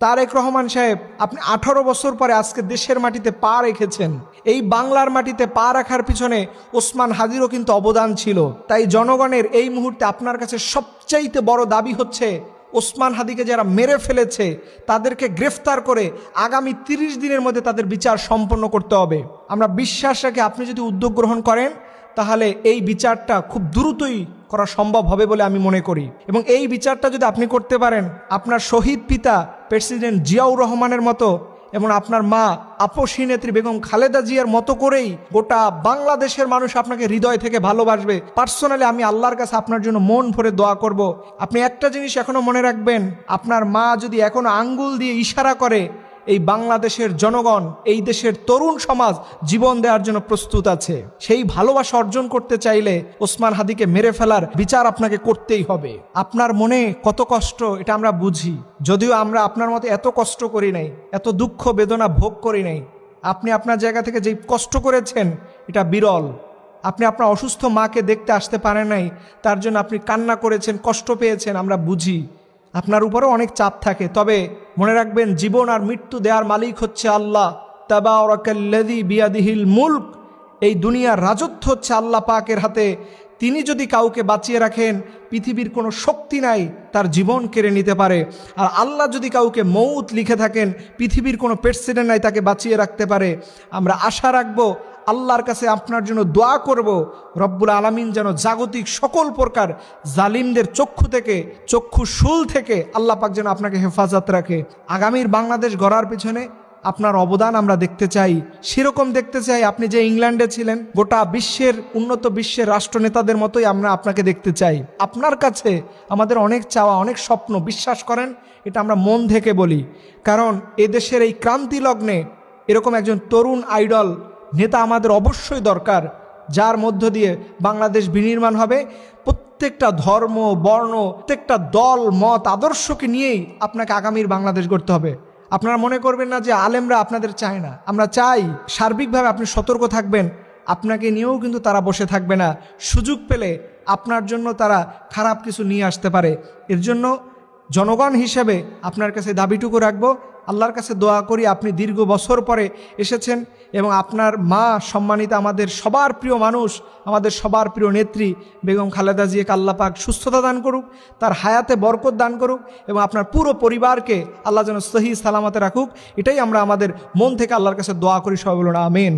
তারেক রহমান সাহেব, আপনি 18 বছর পরে আজকে দেশের মাটিতে পা রেখেছেন। এই বাংলার মাটিতে পা রাখার পিছনে ওসমান হাদিরও কিন্তু অবদান ছিল। তাই জনগণের এই মুহূর্তে আপনার কাছে সবচাইতে বড় দাবি হচ্ছে, ওসমান হাদিকে যারা মেরে ফেলেছে তাদেরকে গ্রেফতার করে আগামী 30 দিনের মধ্যে তাদের বিচার সম্পন্ন করতে হবে। আমরা বিশ্বাস রাখি আপনি যদি উদ্যোগ গ্রহণ করেন তাহলে এই বিচারটা খুব দ্রুতই করা সম্ভব হবে বলে আমি মনে করি। এবং এই বিচারটা যদি আপনি করতে পারেন, আপনার শহীদ পিতা প্রেসিডেন্ট জিয়াউর রহমানের মতো এবং আপনার মা আপসী নেত্রী বেগম খালেদা জিয়ার মতো করেই গোটা বাংলাদেশের মানুষ আপনাকে হৃদয় থেকে ভালোবাসবে। পার্সোনালি আমি আল্লাহর কাছে আপনার জন্য মন ভরে দোয়া করব। আপনি একটা জিনিস এখনো মনে রাখবেন, আপনার মা যদি এখনো আঙ্গুল দিয়ে ইশারা করে, এই বাংলাদেশের জনগণ, এই দেশের তরুণ সমাজ জীবন দেওয়ার জন্য প্রস্তুত আছে। সেই ভালোবাসা অর্জন করতে চাইলে ওসমান হাদিকে মেরে ফেলার বিচার আপনাকে করতেই হবে। আপনার মনে কত কষ্ট এটা আমরা বুঝি, যদিও আমরা আপনার মতো এত কষ্ট করি নাই, এত দুঃখ বেদনা ভোগ করি নাই। আপনি আপনার জায়গা থেকে যেই কষ্ট করেছেন এটা বিরল। আপনি আপনার অসুস্থ মাকে দেখতে আসতে পারেন নাই, তার জন্য আপনি কান্না করেছেন, কষ্ট পেয়েছেন, আমরা বুঝি। আপনার উপরেও অনেক চাপ থাকে, তবে মনে রাখবেন জীবন আর মৃত্যু দেওয়ার মালিক হচ্ছে আল্লাহ। তাবারাকাল্লাযী বিয়াদিহিল মুলক, এই দুনিয়ার রাজত্ব হচ্ছে আল্লাহ পাকের হাতে। তিনি যদি কাউকে বাঁচিয়ে রাখেন, পৃথিবীর কোনো শক্তি নাই তার জীবন কেড়ে নিতে পারে। আর আল্লাহ যদি কাউকে মৌত লিখে থাকেন, পৃথিবীর কোনো প্রেসিডেন্ট নাই তাকে বাঁচিয়ে রাখতে পারে। আমরা আশা রাখবো, আল্লাহর কাছে আপনার জন্য দোয়া করব, রব্বুল আলামিন যেন জাগতিক সকল প্রকার জালিমদের চক্ষুশূল থেকে আল্লাহ পাক যেন আপনাকে হেফাজত রাখে। আগামীর বাংলাদেশ গড়ার পিছনে আপনার অবদান আমরা দেখতে চাই, সেরকম দেখতে চাই আপনি যে ইংল্যান্ডে ছিলেন, গোটা বিশ্বের উন্নত বিশ্বের রাষ্ট্রনেতাদের মতোই আমরা আপনাকে দেখতে চাই। আপনার কাছে আমাদের অনেক চাওয়া, অনেক স্বপ্ন, বিশ্বাস করেন এটা আমরা মন থেকে বলি। কারণ এদেশের এই ক্রান্তি লগ্নে এরকম একজন তরুণ আইডল নেতা আমাদের অবশ্যই দরকার, যার মধ্য দিয়ে বাংলাদেশ বিনির্মাণ হবে। প্রত্যেকটা ধর্ম, বর্ণ, প্রত্যেকটা দল, মত, আদর্শকে নিয়েই আপনাকে আগামীর বাংলাদেশ গড়তে হবে। আপনারা মনে করবেন না যে আলেমরা আপনাদের চায় না, আমরা চাই। সার্বিকভাবে আপনি সতর্ক থাকবেন, আপনাকে নিয়েও কিন্তু তারা বসে থাকবে না। সুযোগ পেলে আপনার জন্য তারা খারাপ কিছু নিয়ে আসতে পারে। এর জন্য জনগণ হিসেবে আপনার কাছে দাবিটুকু রাখবো, আল্লাহর কাছে দোয়া করি আপনি দীর্ঘ বছর পরে এসেছেন এবং আপনার মা সম্মানিত, আমাদের সবার প্রিয় মানুষ, আমাদের সবার প্রিয় নেত্রী বেগম খালেদা জিয়াকে আল্লাহ পাক সুস্থতা দান করুক, তার হায়াতে বরকত দান করুক এবং আপনার পুরো পরিবারকে আল্লাহ যেন সহি সালামতে রাখুক। এটাই আমরা আমাদের মন থেকে আল্লাহর কাছে দোয়া করি। সবাই বলুন আমিন।